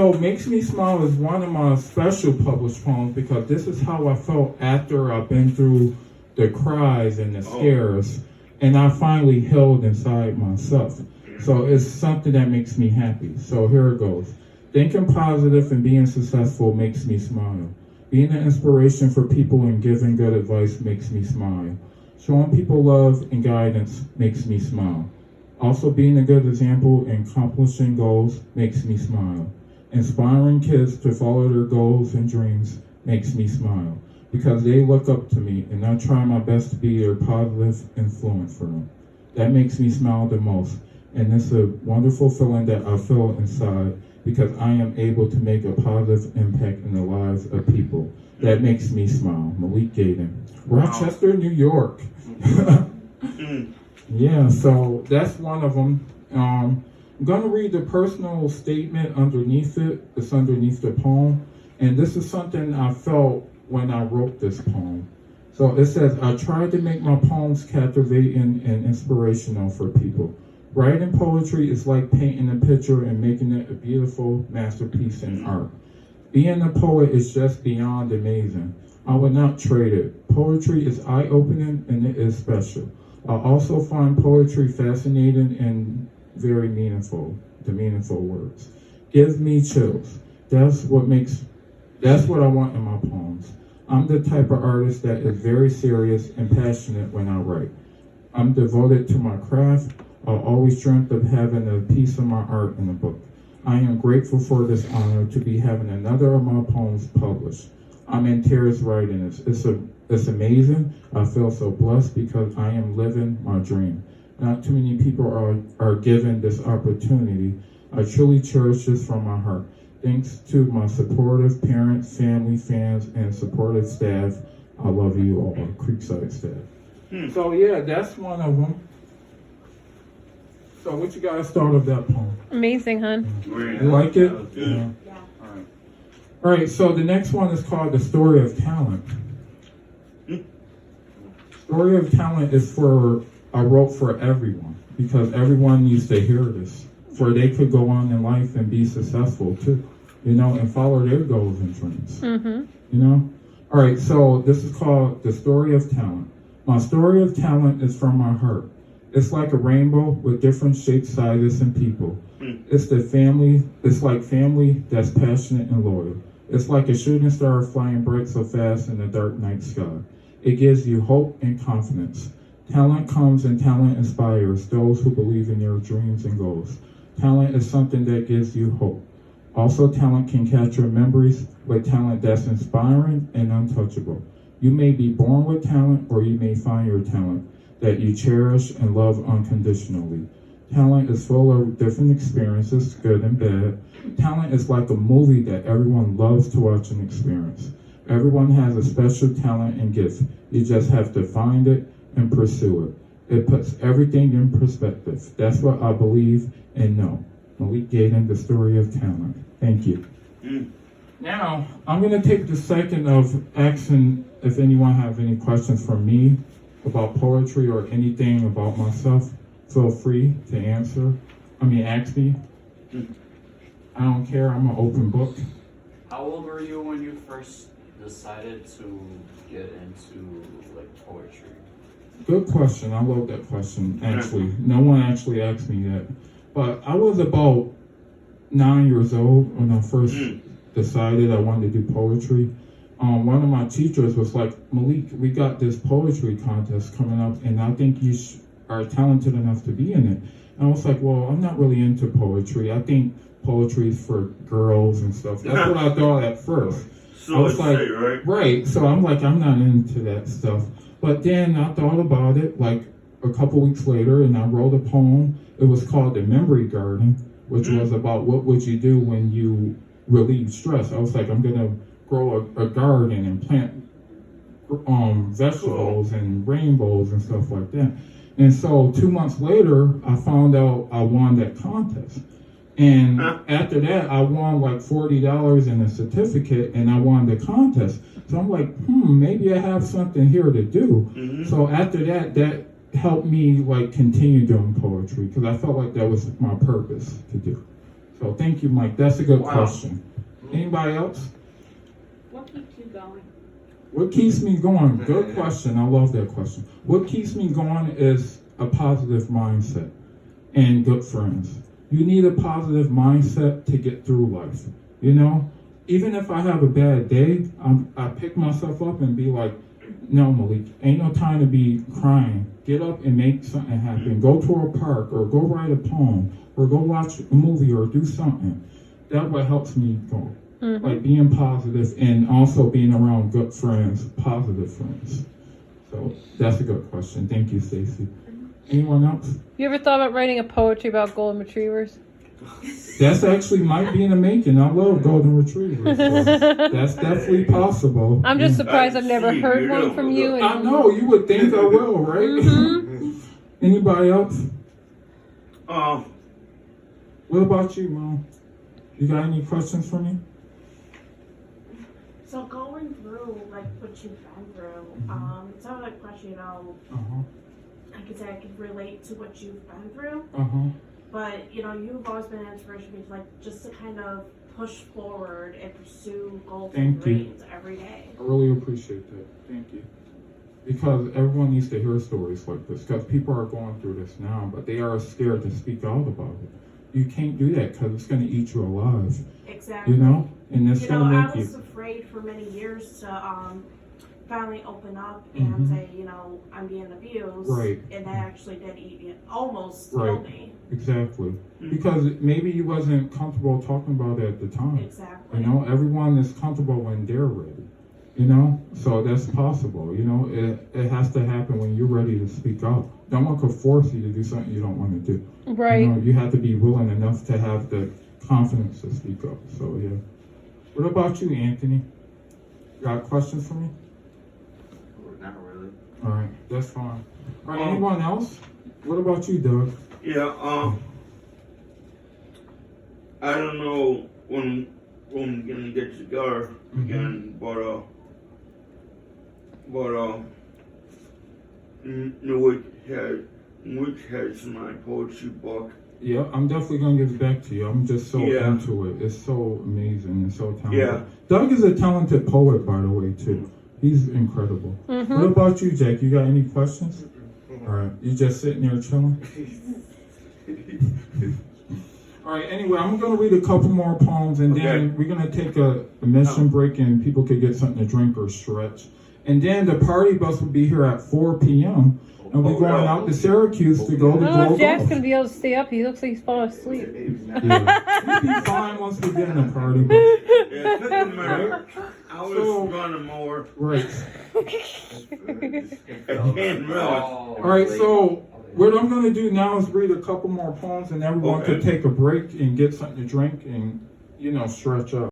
So Makes Me Smile is one of my special published poems because this is how I felt after I've been through the cries and the scares, and I finally healed inside myself. So it's something that makes me happy. So here it goes. Thinking positive and being successful makes me smile. Being an inspiration for people and giving good advice makes me smile. Showing people love and guidance makes me smile. Also, being a good example and accomplishing goals makes me smile. Inspiring kids to follow their goals and dreams makes me smile because they look up to me and I try my best to be their positive influence for them. That makes me smile the most, and it's a wonderful feeling that I feel inside because I am able to make a positive impact in the lives of people. That makes me smile. Malik Gaden, Rochester, New York. Yeah, so that's one of them. I'm going to read the personal statement underneath it. It's underneath the poem. And this is something I felt when I wrote this poem. So it says, I tried to make my poems captivating and inspirational for people. Writing poetry is like painting a picture and making it a beautiful masterpiece in art. Being a poet is just beyond amazing. I would not trade it. Poetry is eye-opening and it is special. I also find poetry fascinating and very meaningful, the meaningful words. Gives me chills. That's what I want in my poems. I'm the type of artist that is very serious and passionate when I write. I'm devoted to my craft. I always dreamt of having a piece of my art in a book. I am grateful for this honor to be having another of my poems published. I'm in tears writing this. It's amazing. I feel so blessed because I am living my dream. Not too many people are given this opportunity. I truly cherish this from my heart. Thanks to my supportive parents, family, fans, and supportive staff. I love you all, Creekside staff. So yeah, that's one of them. So what you guys thought of that poem? Amazing, hon. You like it? Yeah. All right, so the next one is called The Story of Talent. Story of Talent is I wrote for everyone because everyone needs to hear this, for they could go on in life and be successful too, and follow their goals and dreams, All right, so this is called The Story of Talent. My story of talent is from my heart. It's like a rainbow with different shapes, sizes, and people. It's like family that's passionate and loyal. It's like a shooting star flying bright so fast in the dark night sky. It gives you hope and confidence. Talent comes and talent inspires those who believe in their dreams and goals. Talent is something that gives you hope. Also, talent can capture memories with talent that's inspiring and untouchable. You may be born with talent or you may find your talent that you cherish and love unconditionally. Talent is full of different experiences, good and bad. Talent is like a movie that everyone loves to watch and experience. Everyone has a special talent and gift. You just have to find it and pursue it. It puts everything in perspective. That's what I believe and know. Malik Gaden, The Story of Talent. Thank you. Now, I'm going to take the second of asking if anyone have any questions for me about poetry or anything about myself. Feel free to ask me. I don't care, I'm an open book. How old were you when you first decided to get into poetry? Good question. I love that question, actually. No one actually asked me that. But I was about 9 years old when I first decided I wanted to do poetry. One of my teachers was like, Malik, we got this poetry contest coming up, and I think you are talented enough to be in it. And I was like, well, I'm not really into poetry. I think poetry is for girls and stuff. That's what I thought at first. So I was like, right? So I'm like, I'm not into that stuff. But then I thought about it like a couple weeks later, and I wrote a poem. It was called The Memory Garden, which was about what would you do when you relieve stress. I was like, I'm going to grow a garden and plant vegetables and rainbows and stuff like that. And so 2 months later, I found out I won that contest. And after that, I won like $40 in a certificate, and I won the contest. So I'm like, maybe I have something here to do. So after that helped me like continue doing poetry because I felt like that was my purpose to do. So thank you, Mike. That's a good Wow. question. Anybody else? What keeps you going? What keeps me going? Good question. I love that question. What keeps me going is a positive mindset and good friends. You need a positive mindset to get through life. You know, even if I have a bad day, I pick myself up and be like, no, Malik, ain't no time to be crying. Get up and make something happen. Go to a park or go write a poem or go watch a movie or do something. That's what helps me go. Mm-hmm. Like being positive and also being around good friends, positive friends. So that's a good question. Thank you, Stacey. Anyone else? You ever thought about writing a poetry about golden retrievers? That's actually might be in the making. I love golden retrievers. So that's definitely possible. I'm just Yeah. surprised I've never heard one from you. I And know, you would think I will, right? Mhm. Anybody else? Um, What about you, Mom? You got any questions for me? So going through like what you've been through, some of the questions, Uh-huh. I could say I could relate to what you've been through, Uh-huh. but you've always been an inspiration to me, like just to kind of push forward and pursue goals and Thank you. dreams every day. I really appreciate that. Thank you. Because everyone needs to hear stories like this. Because people are going through this now, but they are scared to speak out about it. You can't do that because it's going to eat you alive. Exactly. You know? And it's going to I make was you... afraid for many years to finally open up and Mhm. say, I'm being abused. Right. And that actually did eat me, almost Right. killed me. Exactly. Because maybe you wasn't comfortable talking about it at the time. Exactly. You know, everyone is comfortable when they're ready. You know, so that's possible. You know, it has to happen when you're ready to speak out. No one could force you to do something you don't want to do. right. You know, you have to be willing enough to have the confidence to speak up. So yeah. What about you, Anthony? Got questions for me? Not really. All right, that's fine. All right, anyone else? What about you, Doug? yeah, I don't know when we're gonna get together again, but Which has my poetry book. Yeah, I'm definitely gonna give it back to you. I'm just so Yeah. into it. It's so amazing and so talented. Yeah. Doug is a talented poet, by the way, too. He's incredible. Mm-hmm. What about you, Jake? You got any questions? All right, you just sitting there chilling? All right, anyway, I'm going to read a couple more poems, and then we're going to take a mission break, and people could get something to drink or stretch. And then the party bus will be here at 4 p.m., and we're going out to Syracuse to go to I don't know Gold if Jack's Golf. gonna be able to stay up. He looks like he's falling asleep. Yeah. We'll be fine once we get in the party bus. Yeah, it doesn't matter. I was So- running more. Right. Again, really. All right, so what I'm going to do now is read a couple more poems, and everyone Okay. could take a break and get something to drink and, stretch up.